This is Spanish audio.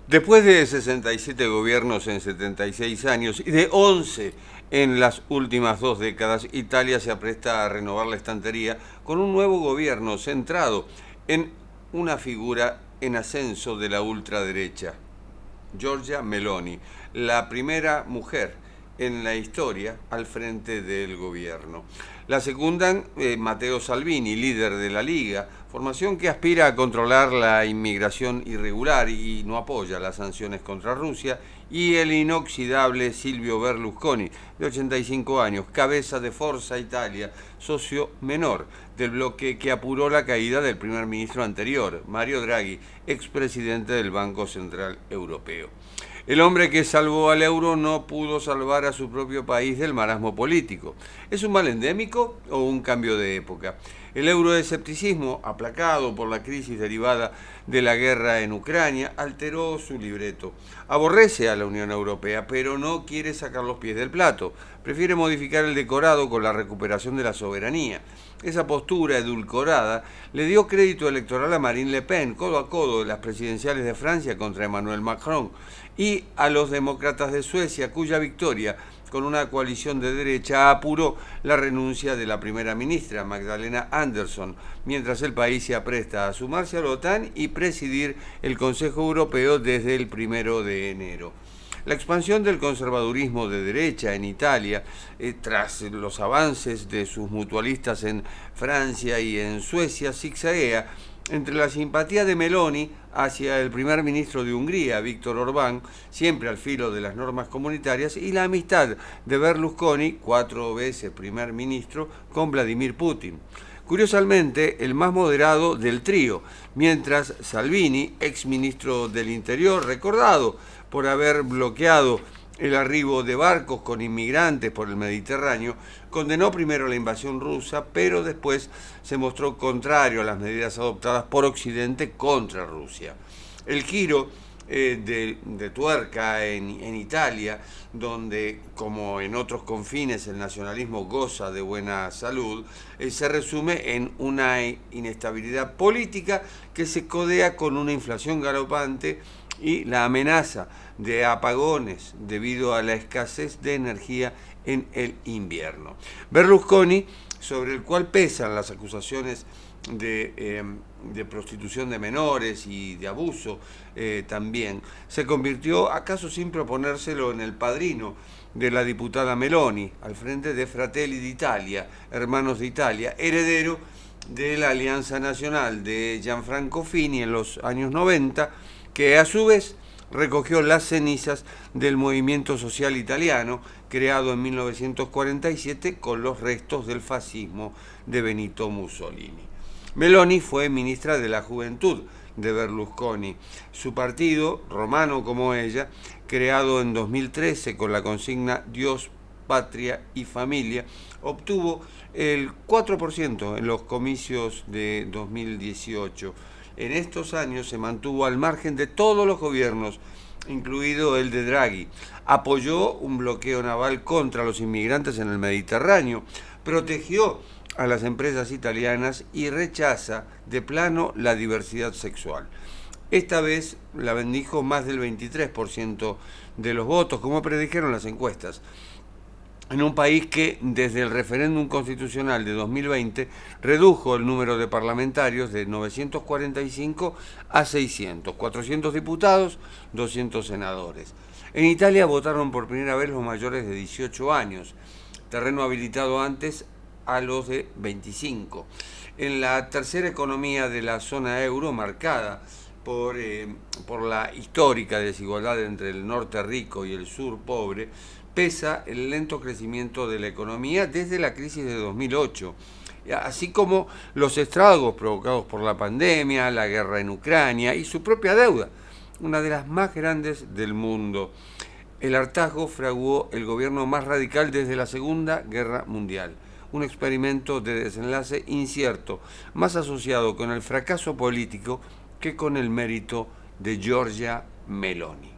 Después de 67 gobiernos en 76 años y de 11 en las últimas 2 décadas, Italia se apresta a renovar la estantería con un nuevo gobierno centrado en una figura en ascenso de la ultraderecha, Giorgia Meloni, la primera mujer en la historia al frente del gobierno. La secundan Matteo Salvini, líder de la Liga, formación que aspira a controlar la inmigración irregular y no apoya las sanciones contra Rusia, y el inoxidable Silvio Berlusconi, de 85 años, cabeza de Forza Italia, socio menor del bloque que apuró la caída del primer ministro anterior, Mario Draghi, expresidente del Banco Central Europeo. El hombre que salvó al euro no pudo salvar a su propio país del marasmo político. ¿Es un mal endémico o un cambio de época? El euroescepticismo, aplacado por la crisis derivada de la guerra en Ucrania, alteró su libreto. Aborrece a la Unión Europea, pero no quiere sacar los pies del plato. Prefiere modificar el decorado con la recuperación de la soberanía. Esa postura edulcorada le dio crédito electoral a Marine Le Pen, codo a codo en las presidenciales de Francia contra Emmanuel Macron, y a los demócratas de Suecia, cuya victoria con una coalición de derecha apuró la renuncia de la primera ministra, Magdalena Andersson, mientras el país se apresta a sumarse a la OTAN y presidir el Consejo Europeo desde el 1 de enero. La expansión del conservadurismo de derecha en Italia, tras los avances de sus mutualistas en Francia y en Suecia, zigzaguea entre la simpatía de Meloni hacia el primer ministro de Hungría, Víctor Orbán, siempre al filo de las normas comunitarias, y la amistad de Berlusconi, 4 veces primer ministro, con Vladimir Putin. Curiosamente, el más moderado del trío, mientras Salvini, ex ministro del Interior, recordado por haber bloqueado el arribo de barcos con inmigrantes por el Mediterráneo, condenó primero la invasión rusa, pero después se mostró contrario a las medidas adoptadas por Occidente contra Rusia. El giro de tuerca en Italia, donde, como en otros confines, el nacionalismo goza de buena salud, se resume en una inestabilidad política que se codea con una inflación galopante y la amenaza de apagones debido a la escasez de energía en el invierno. Berlusconi, sobre el cual pesan las acusaciones de prostitución de menores y de abuso también, se convirtió, acaso sin proponérselo, en el padrino de la diputada Meloni, al frente de Fratelli d'Italia, Hermanos de Italia, heredero de la Alianza Nacional de Gianfranco Fini en los años 90, que a su vez recogió las cenizas del movimiento social italiano creado en 1947 con los restos del fascismo de Benito Mussolini. Meloni fue ministra de la Juventud de Berlusconi. Su partido, romano como ella, creado en 2013 con la consigna Dios, Patria y Familia, obtuvo el 4% en los comicios de 2018. En estos años se mantuvo al margen de todos los gobiernos, incluido el de Draghi. Apoyó un bloqueo naval contra los inmigrantes en el Mediterráneo, protegió a las empresas italianas y rechaza de plano la diversidad sexual. Esta vez la bendijo más del 23% de los votos, como predijeron las encuestas, en un país que desde el referéndum constitucional de 2020 redujo el número de parlamentarios de 945 a 600, 400 diputados, 200 senadores. En Italia votaron por primera vez los mayores de 18 años, terreno habilitado antes a los de 25. En la tercera economía de la zona euro, marcada por la histórica desigualdad entre el norte rico y el sur pobre, pesa el lento crecimiento de la economía desde la crisis de 2008, así como los estragos provocados por la pandemia, la guerra en Ucrania y su propia deuda, una de las más grandes del mundo. El hartazgo fraguó el gobierno más radical desde la Segunda Guerra Mundial, un experimento de desenlace incierto, más asociado con el fracaso político que con el mérito de Giorgia Meloni.